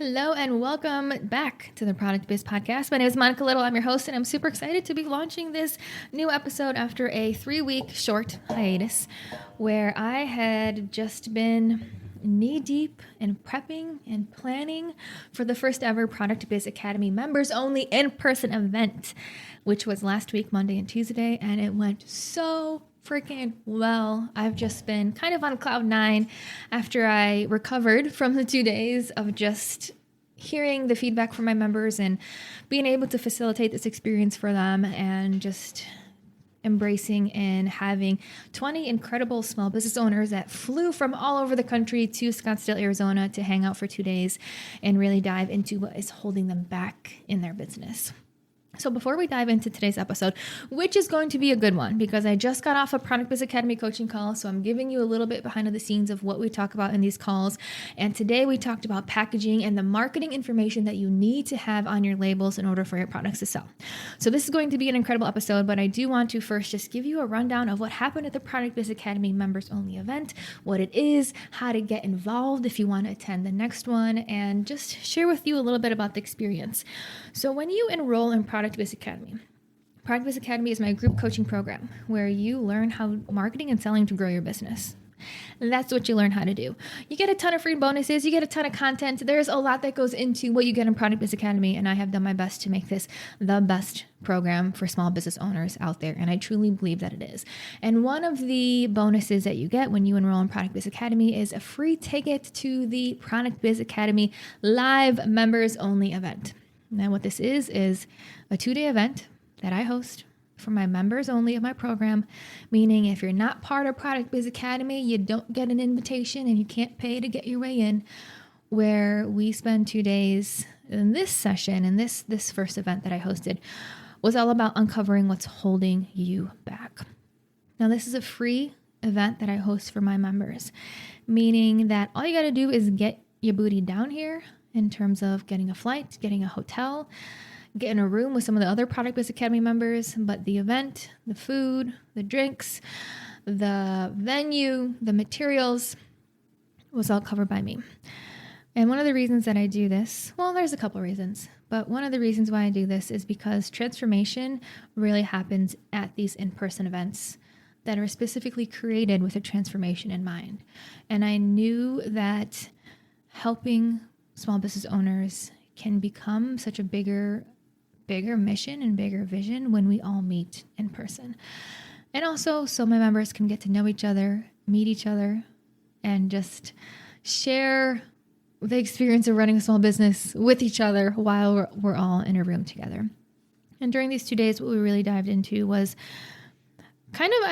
Hello and welcome back to the Product Biz Podcast. My name is Monica Little. I'm your host, and I'm super excited to be launching this new episode after a 3-week short hiatus where I had just been knee-deep in prepping and planning for the first ever Product Biz Academy members only in-person event, which was last week, Monday and Tuesday, and it went so freaking well. I've just been kind of on cloud nine after I recovered from the 2 days of just hearing the feedback from my members and being able to facilitate this experience for them and just embracing and having 20 incredible small business owners that flew from all over the country to Scottsdale, Arizona to hang out for 2 days and really dive into what is holding them back in their business. So before we dive into today's episode, which is going to be a good one because I just got off a Product Biz Academy coaching call, so I'm giving you a little bit behind the scenes of what we talk about in these calls. And today we talked about packaging and the marketing information that you need to have on your labels in order for your products to sell. So this is going to be an incredible episode, but I do want to first just give you a rundown of what happened at the Product Biz Academy members only event, what it is, how to get involved if you want to attend the next one, and just share with you a little bit about the experience. So when you enroll in Product Biz Academy is my group coaching program where you learn how marketing and selling to grow your business. And that's what you learn how to do. You get a ton of free bonuses. You get a ton of content. There's a lot that goes into what you get in Product Biz Academy, and I have done my best to make this the best program for small business owners out there, and I truly believe that it is. And one of the bonuses that you get when you enroll in Product Biz Academy is a free ticket to the Product Biz Academy live members only event. Now, what this is a 2-day event that I host for my members only of my program, meaning if you're not part of Product Biz Academy, you don't get an invitation and you can't pay to get your way in, where we spend 2 days in this session, and this first event that I hosted was all about uncovering what's holding you back. Now, this is a free event that I host for my members, meaning that all you got to do is get your booty down here in terms of getting a flight, getting a hotel, getting a room with some of the other Product Biz Academy members, but the event, the food, the drinks, the venue, the materials was all covered by me. And one of the reasons that I do this, well, there's a couple reasons, but one of the reasons why I do this is because transformation really happens at these in-person events that are specifically created with a transformation in mind. And I knew that helping small business owners can become such a bigger mission and bigger vision when we all meet in person. And also so my members can get to know each other, meet each other, and just share the experience of running a small business with each other while we're all in a room together. And during these 2 days, what we really dived into was kind of,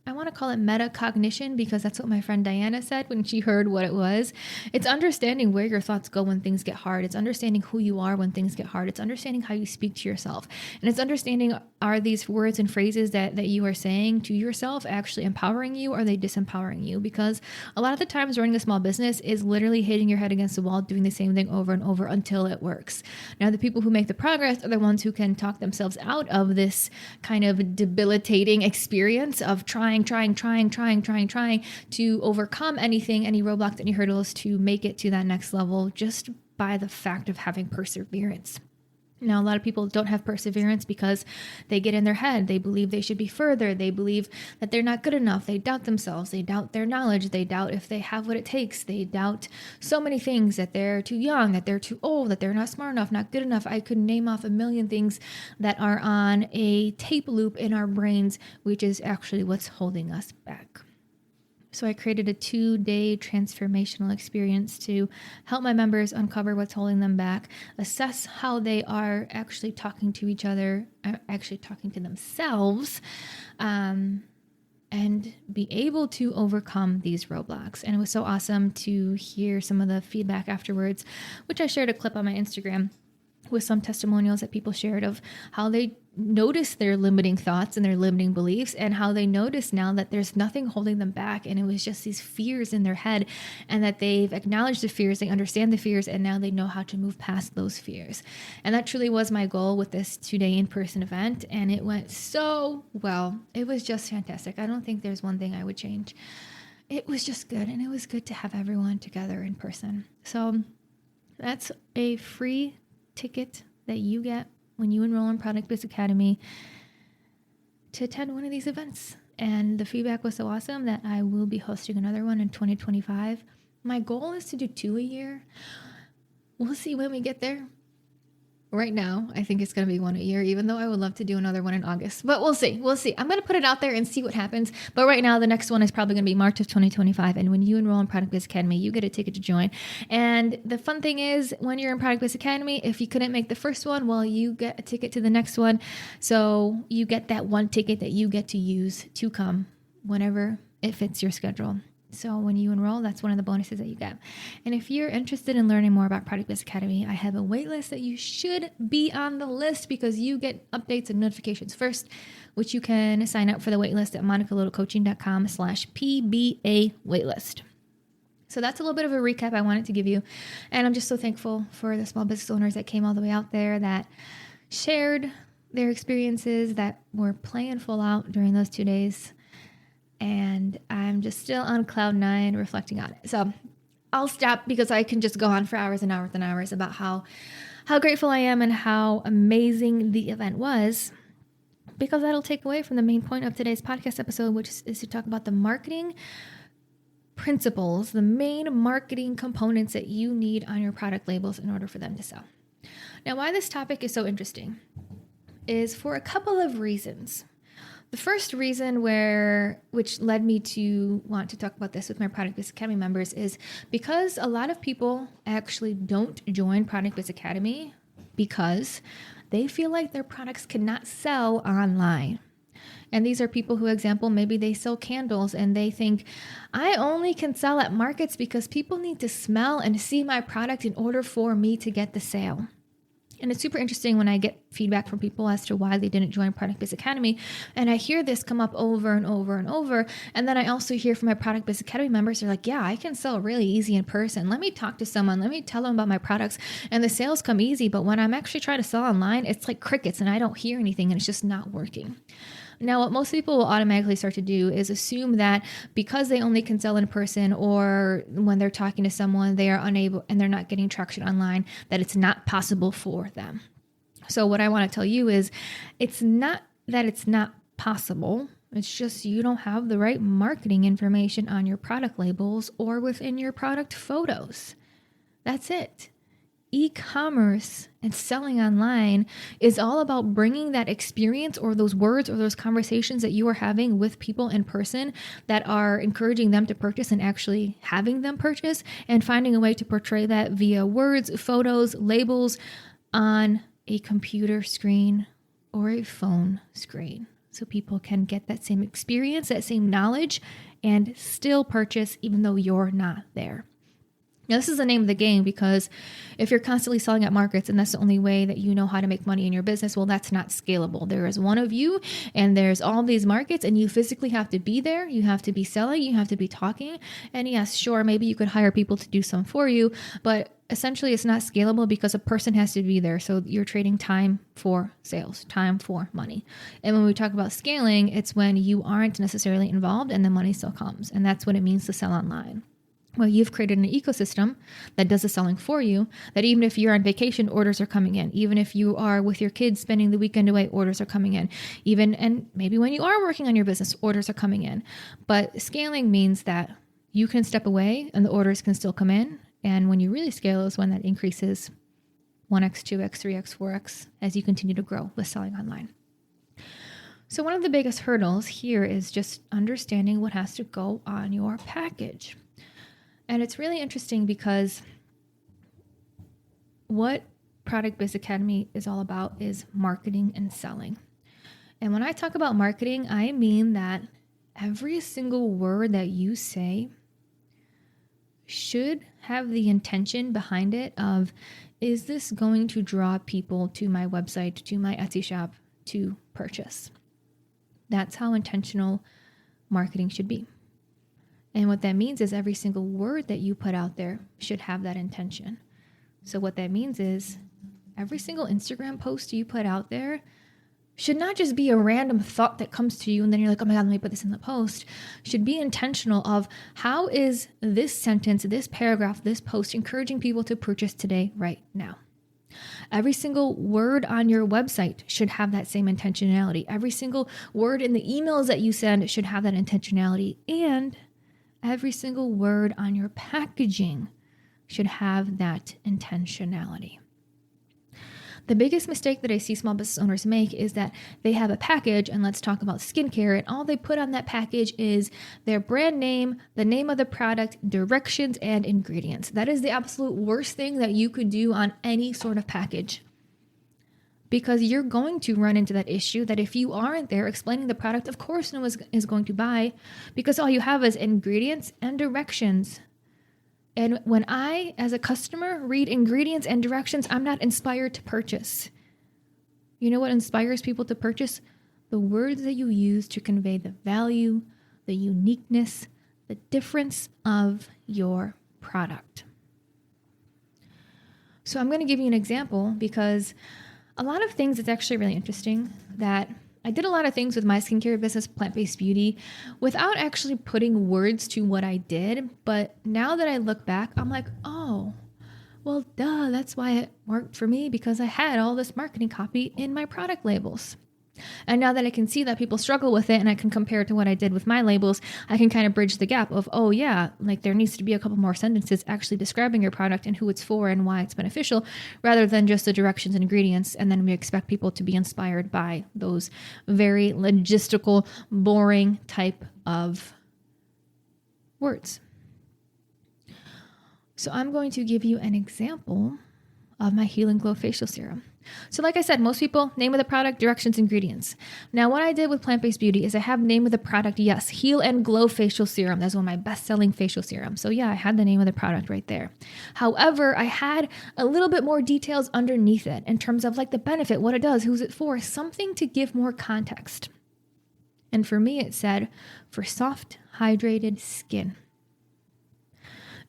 I want to call it metacognition because that's what my friend Diana said when she heard what it was. It's understanding where your thoughts go when things get hard. It's understanding who you are when things get hard. It's understanding how you speak to yourself. And it's understanding, are these words and phrases that you are saying to yourself actually empowering you, or are they disempowering you? Because a lot of the times running a small business is literally hitting your head against the wall, doing the same thing over and over until it works. Now, the people who make the progress are the ones who can talk themselves out of this kind of debilitating experience of trying to overcome anything, any roadblocks, any hurdles to make it to that next level just by the fact of having perseverance. Now, a lot of people don't have perseverance because they get in their head. They believe they should be further. They believe that they're not good enough. They doubt themselves. They doubt their knowledge. They doubt if they have what it takes. They doubt so many things, that they're too young, that they're too old, that they're not smart enough, not good enough. I could name off a million things that are on a tape loop in our brains, which is actually what's holding us back. So I created a 2-day transformational experience to help my members uncover what's holding them back, assess how they are actually talking to each other, actually talking to themselves, and be able to overcome these roadblocks. And it was so awesome to hear some of the feedback afterwards, which I shared a clip on my Instagram with some testimonials that people shared of how they noticed their limiting thoughts and their limiting beliefs, and how they noticed now that there's nothing holding them back, and it was just these fears in their head, and that they've acknowledged the fears, they understand the fears, and now they know how to move past those fears. And that truly was my goal with this 2-day in-person event, and it went so well. It was just fantastic. I don't think there's one thing I would change. it was just good. And it was good to have everyone together in person. So that's a free ticket that you get when you enroll in Product Biz Academy to attend one of these events. And the feedback was so awesome that I will be hosting another one in 2025. My goal is to do 2 a year. We'll see when we get there. Right now, I think it's going to be 1 a year, even though I would love to do another one in August. But we'll see. We'll see. I'm going to put it out there and see what happens. But right now, the next one is probably going to be March of 2025. And when you enroll in Product Biz Academy, you get a ticket to join. And the fun thing is, when you're in Product Biz Academy, if you couldn't make the first one, well, you get a ticket to the next one. So you get that one ticket that you get to use to come whenever it fits your schedule. So when you enroll, that's one of the bonuses that you get. And if you're interested in learning more about Product Biz Academy, I have a wait list that you should be on the list because you get updates and notifications first, which you can sign up for the wait list at monicalittlecoaching.com/PBA waitlist. So that's a little bit of a recap I wanted to give you. And I'm just so thankful for the small business owners that came all the way out there that shared their experiences, that were playing full out during those 2 days. And I'm just still on cloud 9 reflecting on it. So I'll stop because I can just go on for hours and hours and hours about how grateful I am and how amazing the event was, because that'll take away from the main point of today's podcast episode, which is to talk about the marketing principles, the main marketing components that you need on your product labels in order for them to sell. Now, why this topic is so interesting is for a couple of reasons. The first reason which led me to want to talk about this with my Product Biz Academy members is because a lot of people actually don't join Product Biz Academy because they feel like their products cannot sell online. And these are people who, example, maybe they sell candles and they think, I only can sell at markets because people need to smell and see my product in order for me to get the sale. And it's super interesting when I get feedback from people as to why they didn't join Product Biz Academy. And I hear this come up over and over and over. And then I also hear from my Product Biz Academy members, they're like, yeah, I can sell really easy in person. Let me talk to someone. Let me tell them about my products. And the sales come easy. But when I'm actually trying to sell online, it's like crickets and I don't hear anything and it's just not working. Now, what most people will automatically start to do is assume that because they only can sell in person, or when they're talking to someone, they are unable and they're not getting traction online, that it's not possible for them. So what I want to tell you is it's not that it's not possible. It's just you don't have the right marketing information on your product labels or within your product photos. That's it. E-commerce and selling online is all about bringing that experience or those words or those conversations that you are having with people in person that are encouraging them to purchase and actually having them purchase, and finding a way to portray that via words, photos, labels on a computer screen or a phone screen. So people can get that same experience, that same knowledge, and still purchase even though you're not there. Now, this is the name of the game, because if you're constantly selling at markets and that's the only way that you know how to make money in your business, well, that's not scalable. There is one of you and there's all these markets and you physically have to be there. You have to be selling. You have to be talking. And yes, sure, maybe you could hire people to do some for you, but essentially it's not scalable because a person has to be there. So you're trading time for sales, time for money. And when we talk about scaling, it's when you aren't necessarily involved and the money still comes. And that's what it means to sell online. Well, you've created an ecosystem that does the selling for you, that even if you're on vacation, orders are coming in. Even if you are with your kids spending the weekend away, orders are coming in. And maybe when you are working on your business, orders are coming in. But scaling means that you can step away and the orders can still come in. And when you really scale is when that increases 1x, 2x, 3x, 4x as you continue to grow with selling online. So one of the biggest hurdles here is just understanding what has to go on your package. And it's really interesting because what Product Biz Academy is all about is marketing and selling. And when I talk about marketing, I mean that every single word that you say should have the intention behind it of, is this going to draw people to my website, to my Etsy shop to purchase? That's how intentional marketing should be. And what that means is every single word that you put out there should have that intention. So what that means is every single Instagram post you put out there should not just be a random thought that comes to you and then you're like, oh my God, let me put this in the post. Should be intentional of how is this sentence, this paragraph, this post encouraging people to purchase today, right now. Every single word on your website should have that same intentionality. Every single word in the emails that you send should have that intentionality. And every single word on your packaging should have that intentionality. The biggest mistake that I see small business owners make is that they have a package, and let's talk about skincare, and all they put on that package is their brand name, the name of the product, directions, and ingredients. That is the absolute worst thing that you could do on any sort of package. Because you're going to run into that issue that if you aren't there explaining the product, of course no one is going to buy, because all you have is ingredients and directions. And when I, as a customer, read ingredients and directions, I'm not inspired to purchase. You know what inspires people to purchase? The words that you use to convey the value, the uniqueness, the difference of your product. So I'm going to give you an example because a lot of things, it's actually really interesting that I did a lot of things with my skincare business, Plant-Based Beauty, without actually putting words to what I did. But now that I look back, I'm like, oh, well, duh, that's why it worked for me, because I had all this marketing copy in my product labels. And now that I can see that people struggle with it and I can compare it to what I did with my labels, I can kind of bridge the gap of, oh yeah, like there needs to be a couple more sentences actually describing your product and who it's for and why it's beneficial, rather than just the directions and ingredients. And then we expect people to be inspired by those very logistical, boring type of words. So I'm going to give you an example of my Heal and Glow Facial Serum. So like I said, most people, name of the product, directions, ingredients. Now, what I did with Plant-Based Beauty is I have name of the product, yes, Heal and Glow Facial Serum. That's one of my best-selling facial serums. So yeah, I had the name of the product right there. However, I had a little bit more details underneath it in terms of like the benefit, what it does, who's it for, something to give more context. And for me, it said, for soft, hydrated skin.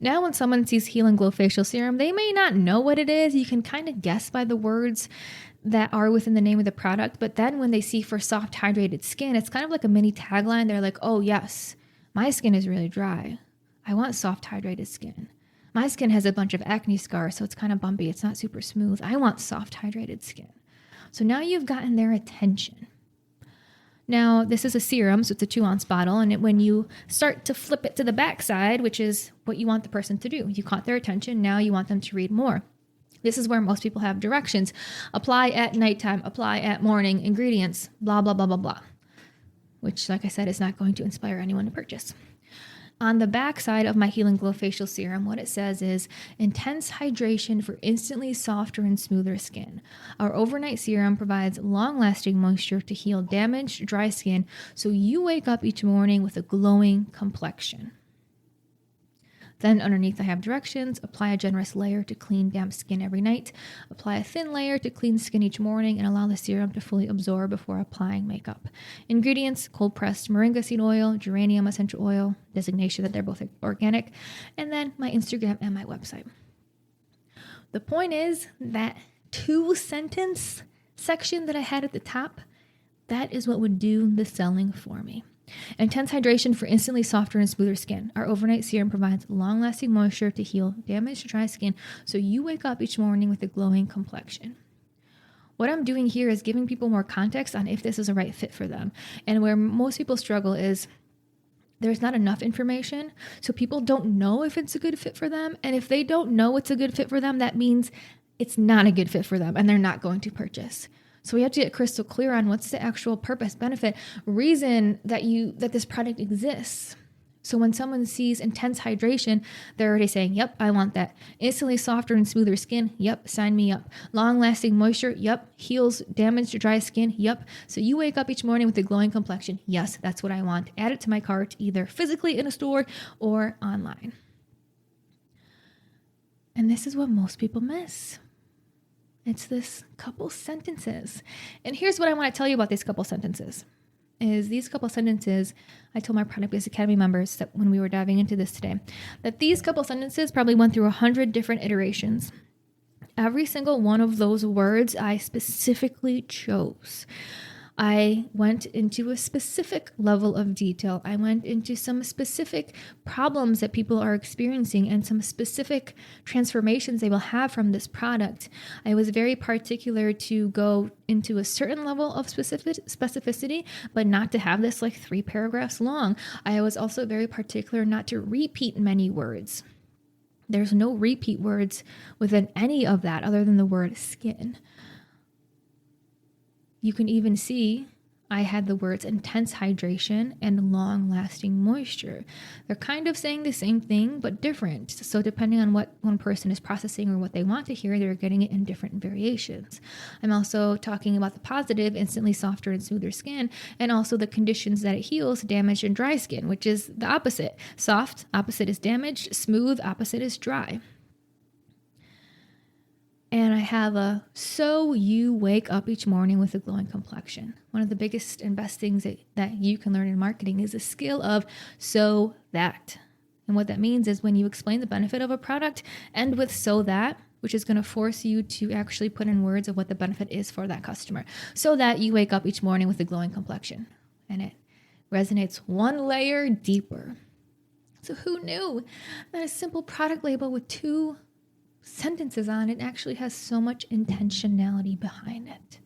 Now, when someone sees Heal and Glow Facial Serum, they may not know what it is. You can kind of guess by the words that are within the name of the product. But then when they see for soft, hydrated skin, it's kind of like a mini tagline. They're like, oh, yes, my skin is really dry. I want soft, hydrated skin. My skin has a bunch of acne scars, so it's kind of bumpy. It's not super smooth. I want soft, hydrated skin. So now you've gotten their attention. Now, this is a serum, so it's a 2-ounce bottle, and when you start to flip it to the backside, which is what you want the person to do, you caught their attention, now you want them to read more. This is where most people have directions. Apply at nighttime, apply at morning, ingredients, blah, blah, blah, blah, blah, which, like I said, is not going to inspire anyone to purchase. On the back side of my Heal and Glow Facial Serum, what it says is intense hydration for instantly softer and smoother skin. Our overnight serum provides long-lasting moisture to heal damaged, dry skin, so you wake up each morning with a glowing complexion. Then underneath I have directions. Apply a generous layer to clean damp skin every night. Apply a thin layer to clean skin each morning and allow the serum to fully absorb before applying makeup. Ingredients: cold pressed moringa seed oil, geranium essential oil, designation that they're both organic, and then my Instagram and my website. The point is that 2-sentence section that I had at the top, that is what would do the selling for me. Intense hydration for instantly softer and smoother skin. Our overnight serum provides long-lasting moisture to heal damaged, dry skin, so you wake up each morning with a glowing complexion. What I'm doing here is giving people more context on if this is a right fit for them. And where most people struggle is there's not enough information, so people don't know if it's a good fit for them. And if they don't know it's a good fit for them, that means it's not a good fit for them and they're not going to purchase. So we have to get crystal clear on what's the actual purpose, benefit, reason that this product exists. So when someone sees intense hydration, they're already saying, yep, I want that. Instantly softer and smoother skin, yep, sign me up. Long-lasting moisture, yep. Heals damaged, dry skin, yep. So you wake up each morning with a glowing complexion, yes, that's what I want. Add it to my cart, either physically in a store or online. And this is what most people miss. It's this couple sentences. And here's what I want to tell you about these couple sentences. Is these couple sentences, I told my Product Biz Academy members that when we were diving into this today, that these couple sentences probably went through 100 different iterations. Every single one of those words I specifically chose. I went into a specific level of detail. I went into some specific problems that people are experiencing and some specific transformations they will have from this product. I was very particular to go into a certain level of specificity, but not to have this like 3 paragraphs long. I was also very particular not to repeat many words. There's no repeat words within any of that other than the word skin. You can even see I had the words intense hydration and long-lasting moisture. They're kind of saying the same thing, but different. So depending on what one person is processing or what they want to hear, they're getting it in different variations. I'm also talking about the positive, instantly softer and smoother skin, and also the conditions that it heals, damaged and dry skin, which is the opposite. Soft, opposite is damaged. Smooth, opposite is dry. And I have a so you wake up each morning with a glowing complexion. One of the biggest and best things that you can learn in marketing is a skill of so that. And what that means is when you explain the benefit of a product, end with so that, which is going to force you to actually put in words of what the benefit is for that customer. So that you wake up each morning with a glowing complexion. And it resonates one layer deeper. So who knew that a simple product label with 2 sentences on it actually has so much intentionality behind it?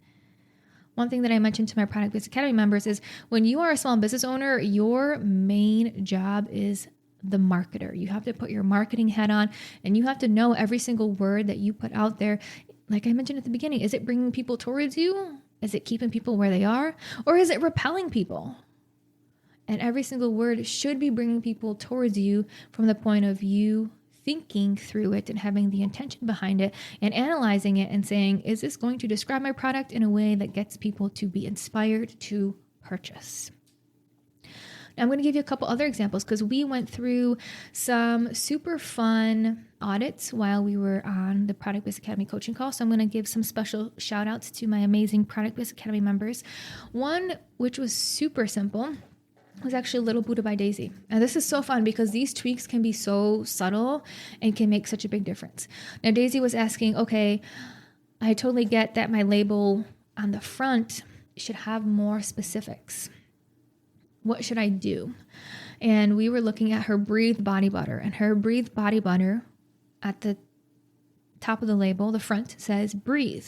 One thing that I mentioned to my Product Biz Academy members is when you are a small business owner, your main job is the marketer. You have to put your marketing hat on and you have to know every single word that you put out there. Like I mentioned at the beginning, is it bringing people towards you? Is it keeping people where they are? Or is it repelling people? And every single word should be bringing people towards you from the point of you thinking through it and having the intention behind it and analyzing it and saying, is this going to describe my product in a way that gets people to be inspired to purchase? Now, I'm going to give you a couple other examples because we went through some super fun audits while we were on the Product Biz Academy coaching call. So I'm going to give some special shout outs to my amazing Product Biz Academy members. One, which was super simple, was actually Little Buddha by Daisy. And this is so fun because these tweaks can be so subtle and can make such a big difference. Now, Daisy was asking, okay, I totally get that my label on the front should have more specifics. What should I do? And we were looking at her Breathe body butter, and her Breathe body butter at the top of the label, the front says Breathe.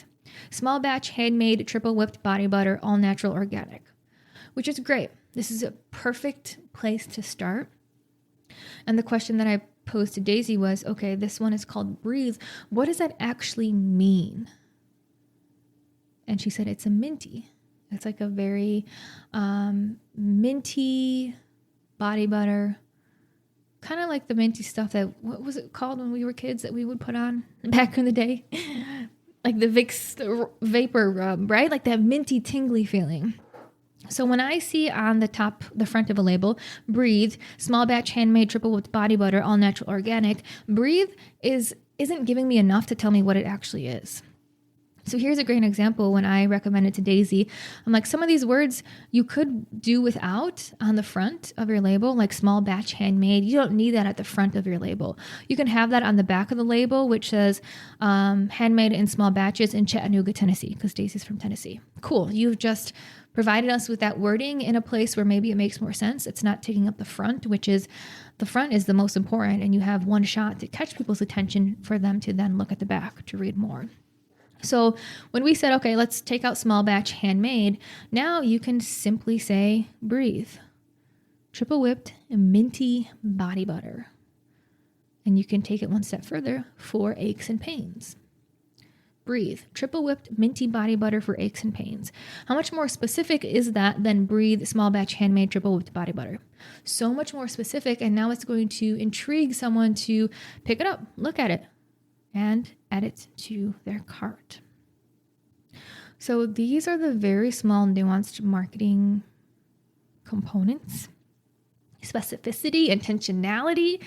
Small batch, handmade, triple whipped body butter, all natural, organic, which is great. This is a perfect place to start. And the question that I posed to Daisy was, okay, this one is called Breathe. What does that actually mean? And she said, it's a minty. It's like a very minty body butter. Kind of like the minty stuff that, what was it called when we were kids that we would put on back in the day? Like the Vicks vapor rub, right? Like that minty tingly feeling. So when I see on the front of a label, Breathe, small batch, handmade, triple whipped body butter, all natural, organic, Breathe isn't giving me enough to tell me what it actually is. So here's a great example when I recommend it to Daisy. I'm like, some of these words you could do without on the front of your label, like small batch, handmade. You don't need that at the front of your label. You can have that on the back of the label, which says handmade in small batches in Chattanooga, Tennessee, because Daisy's from Tennessee. Cool. You've just provided us with that wording in a place where maybe it makes more sense. It's not taking up the front, which is the front is the most important, and you have one shot to catch people's attention for them to then look at the back to read more. So when we said, okay, let's take out small batch, handmade, now you can simply say Breathe, triple whipped minty body butter. And you can take it one step further for aches and pains. Breathe, triple whipped minty body butter for aches and pains. How much more specific is that than Breathe, small batch, handmade, triple whipped body butter? So much more specific, and now it's going to intrigue someone to pick it up, look at it, and add it to their cart. So these are the very small, nuanced marketing components, specificity, intentionality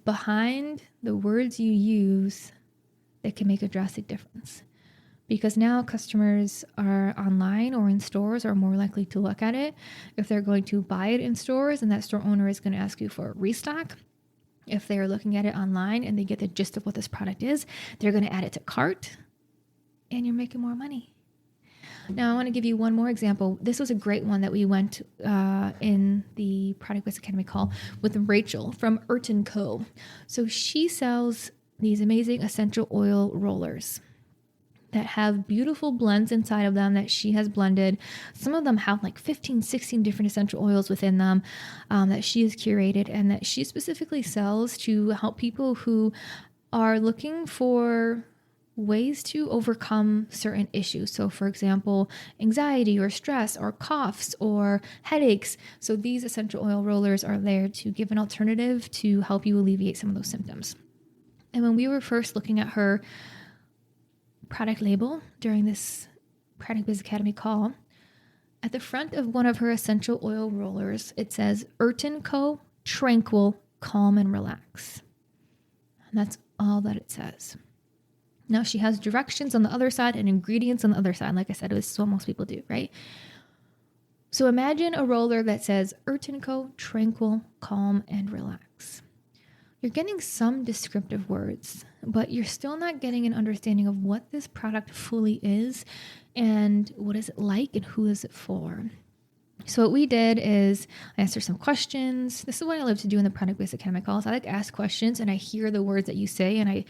behind the words you use that can make a drastic difference. Because now customers are online or in stores are more likely to look at it. If they're going to buy it in stores, and that store owner is going to ask you for a restock. If they're looking at it online and they get the gist of what this product is, they're going to add it to cart, and you're making more money. Now, I want to give you one more example. This was a great one that we went in the Product Biz Academy call with Rachel from Urt & Co. So she sells these amazing essential oil rollers that have beautiful blends inside of them that she has blended. Some of them have like 15, 16 different essential oils within them that she has curated and that she specifically sells to help people who are looking for ways to overcome certain issues. So for example, anxiety or stress or coughs or headaches. So these essential oil rollers are there to give an alternative to help you alleviate some of those symptoms. And when we were first looking at her product label during this Product Biz Academy call, at the front of one of her essential oil rollers, it says Urt & Co. Tranquil, Calm and Relax. And that's all that it says. Now she has directions on the other side and ingredients on the other side. Like I said, it was what most people do, right? So imagine a roller that says Urt & Co. Tranquil, Calm and Relax. You're getting some descriptive words, but you're still not getting an understanding of what this product fully is and what is it like and who is it for. So what we did is I asked her some questions. This is what I love to do in the Product Biz Academy calls. I like ask questions and I hear the words that you say and I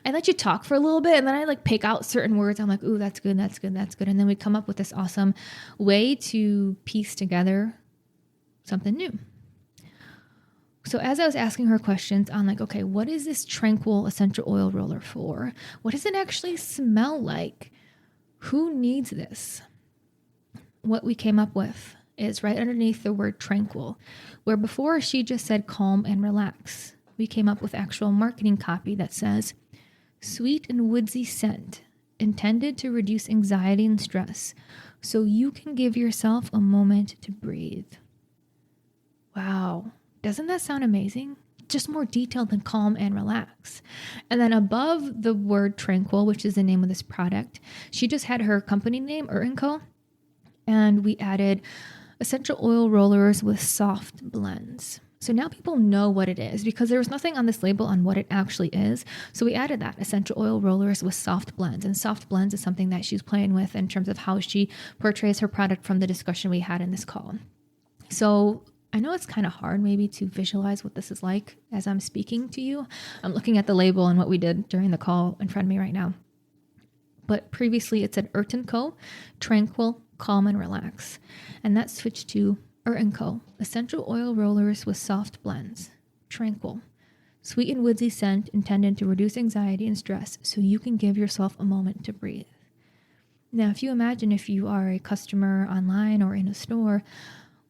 let you talk for a little bit and then I like pick out certain words. I'm like, ooh, that's good, that's good, that's good. And then we come up with this awesome way to piece together something new. So as I was asking her questions on like, okay, what is this Tranquil essential oil roller for? What does it actually smell like? Who needs this? What we came up with is right underneath the word tranquil, where before she just said calm and relax. We came up with actual marketing copy that says, sweet and woodsy scent intended to reduce anxiety and stress so you can give yourself a moment to breathe. Wow. Doesn't that sound amazing? Just more detailed than calm and relax. And then above the word tranquil, which is the name of this product, she just had her company name, Urt & Co. And we added essential oil rollers with soft blends. So now people know what it is because there was nothing on this label on what it actually is. So we added that, essential oil rollers with soft blends. And soft blends is something that she's playing with in terms of how she portrays her product from the discussion we had in this call. So I know it's kind of hard maybe to visualize what this is like as I'm speaking to you. I'm looking at the label and what we did during the call in front of me right now. But previously it said Urt & Co. Tranquil, Calm and Relax. And that switched to Urt & Co. Essential oil rollers with soft blends. Tranquil. Sweet and woodsy scent intended to reduce anxiety and stress so you can give yourself a moment to breathe. Now, if you imagine if you are a customer online or in a store,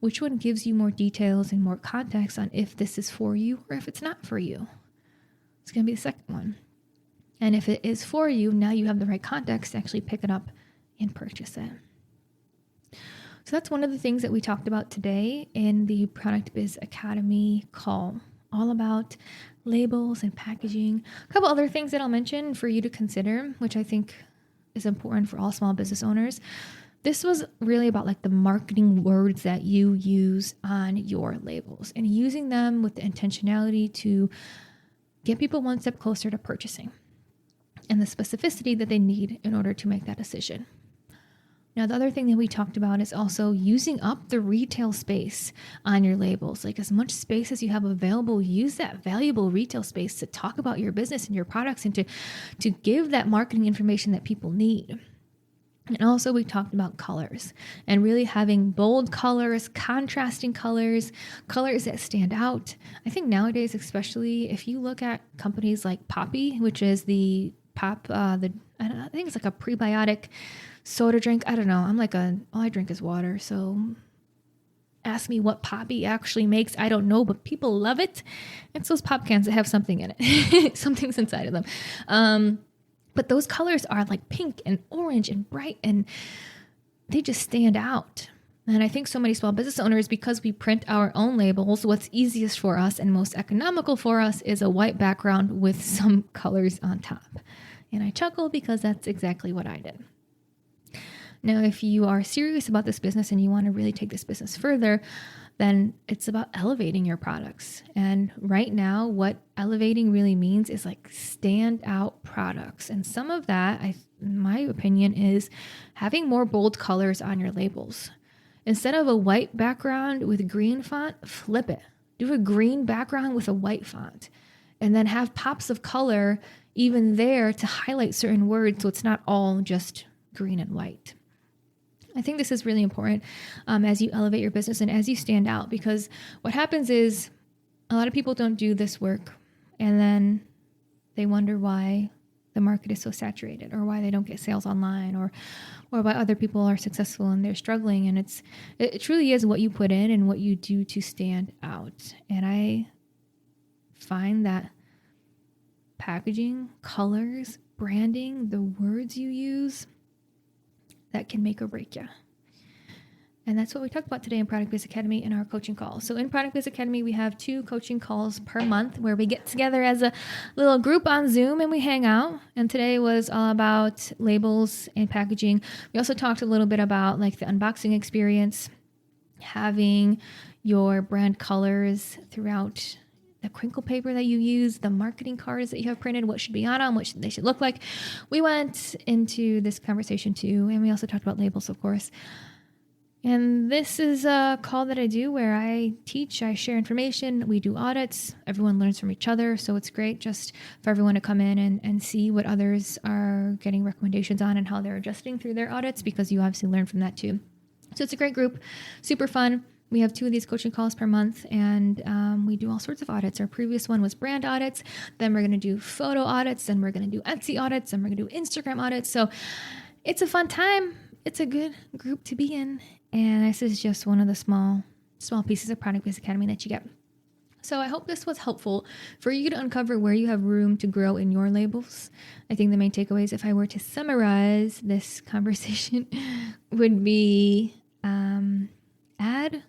which one gives you more details and more context on if this is for you or if it's not for you? It's going to be the second one. And if it is for you, now you have the right context to actually pick it up and purchase it. So that's one of the things that we talked about today in the Product Biz Academy call, all about labels and packaging. A couple other things that I'll mention for you to consider, which I think is important for all small business owners. This was really about like the marketing words that you use on your labels and using them with the intentionality to get people one step closer to purchasing and the specificity that they need in order to make that decision. Now, the other thing that we talked about is also using up the retail space on your labels. Like as much space as you have available, use that valuable retail space to talk about your business and your products and to give that marketing information that people need. And also we talked about colors and really having bold colors, contrasting colors, colors that stand out. I think nowadays, especially if you look at companies like Poppi, which is the I think it's like a prebiotic soda drink. I don't know. All I drink is water. So ask me what Poppi actually makes. I don't know, but people love it. It's those pop cans that have something in it. Something's inside of them. But those colors are like pink and orange and bright and they just stand out. And I think so many small business owners, because we print our own labels, what's easiest for us and most economical for us is a white background with some colors on top. And I chuckle because that's exactly what I did. Now, if you are serious about this business and you want to really take this business further, then it's about elevating your products. And right now, what elevating really means is like standout products. And some of that, in my opinion, is having more bold colors on your labels. Instead of a white background with green font, flip it. Do a green background with a white font. And then have pops of color even there to highlight certain words so it's not all just green and white. I think this is really important as you elevate your business and as you stand out, because what happens is a lot of people don't do this work and then they wonder why the market is so saturated or why they don't get sales online or why other people are successful and they're struggling. And it truly is what you put in and what you do to stand out. And I find that packaging, colors, branding, the words you use, that can make or break you. And that's what we talked about today in Product Biz Academy in our coaching call. So in Product Biz Academy, we have 2 coaching calls per month where we get together as a little group on Zoom and we hang out. And today was all about labels and packaging. We also talked a little bit about like the unboxing experience, having your brand colors throughout the crinkle paper that you use, the marketing cards that you have printed, what should be on them, what they should look like. We went into this conversation too, and we also talked about labels, of course. And this is a call that I do where I teach, I share information, we do audits, everyone learns from each other, so it's great just for everyone to come in and see what others are getting recommendations on and how they're adjusting through their audits, because you obviously learn from that too. So it's a great group, super fun. We have 2 of these coaching calls per month, and we do all sorts of audits. Our previous one was brand audits. Then we're going to do photo audits. Then we're going to do Etsy audits. And we're going to do Instagram audits. So it's a fun time. It's a good group to be in. And this is just one of the small pieces of Product Biz Academy that you get. So I hope this was helpful for you to uncover where you have room to grow in your labels. I think the main takeaways, if I were to summarize this conversation, would be add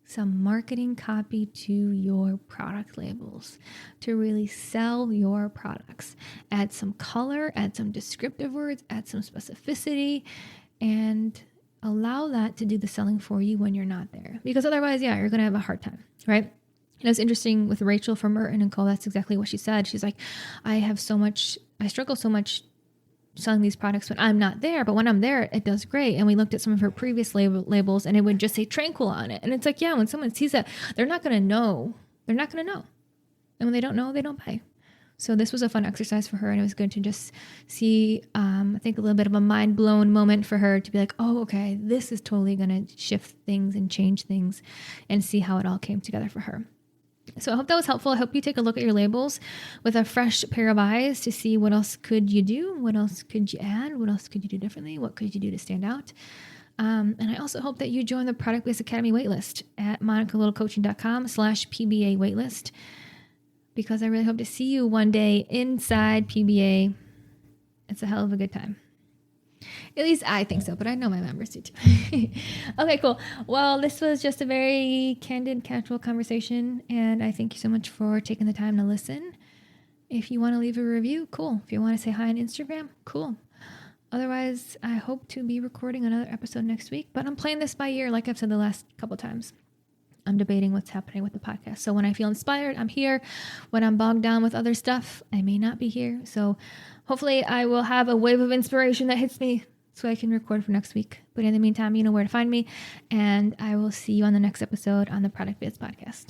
some marketing copy to your product labels to really sell your products. Add some color, add some descriptive words, add some specificity, and allow that to do the selling for you when you're not there. Because otherwise, you're going to have a hard time, right? And it's interesting with Rachel from Merton & Co. That's exactly what she said. She's like, I struggle so much selling these products when I'm not there, but when I'm there, it does great. And we looked at some of her previous labels and it would just say Tranquil on it. And it's like, when someone sees that, they're not going to know. They're not going to know. And when they don't know, they don't buy. So this was a fun exercise for her. And it was good to just see, I think a little bit of a mind blown moment for her to be like, oh, okay, this is totally going to shift things and change things, and see how it all came together for her. So I hope that was helpful. I hope you take a look at your labels with a fresh pair of eyes to see what else could you do? What else could you add? What else could you do differently? What could you do to stand out? And I also hope that you join the Product Biz Academy waitlist at monicalittlecoaching.com/PBA waitlist, because I really hope to see you one day inside PBA. It's a hell of a good time. At least I think so, but I know my members do too. Okay, cool. Well, this was just a very candid, casual conversation, and I thank you so much for taking the time to listen. If you want to leave a review, cool. If you want to say hi on Instagram, cool. Otherwise, I hope to be recording another episode next week, but I'm playing this by ear, like I've said the last couple times. I'm debating what's happening with the podcast. So when I feel inspired, I'm here. When I'm bogged down with other stuff, I may not be here. So hopefully I will have a wave of inspiration that hits me so I can record for next week. But in the meantime, you know where to find me. And I will see you on the next episode on the Product Biz Podcast.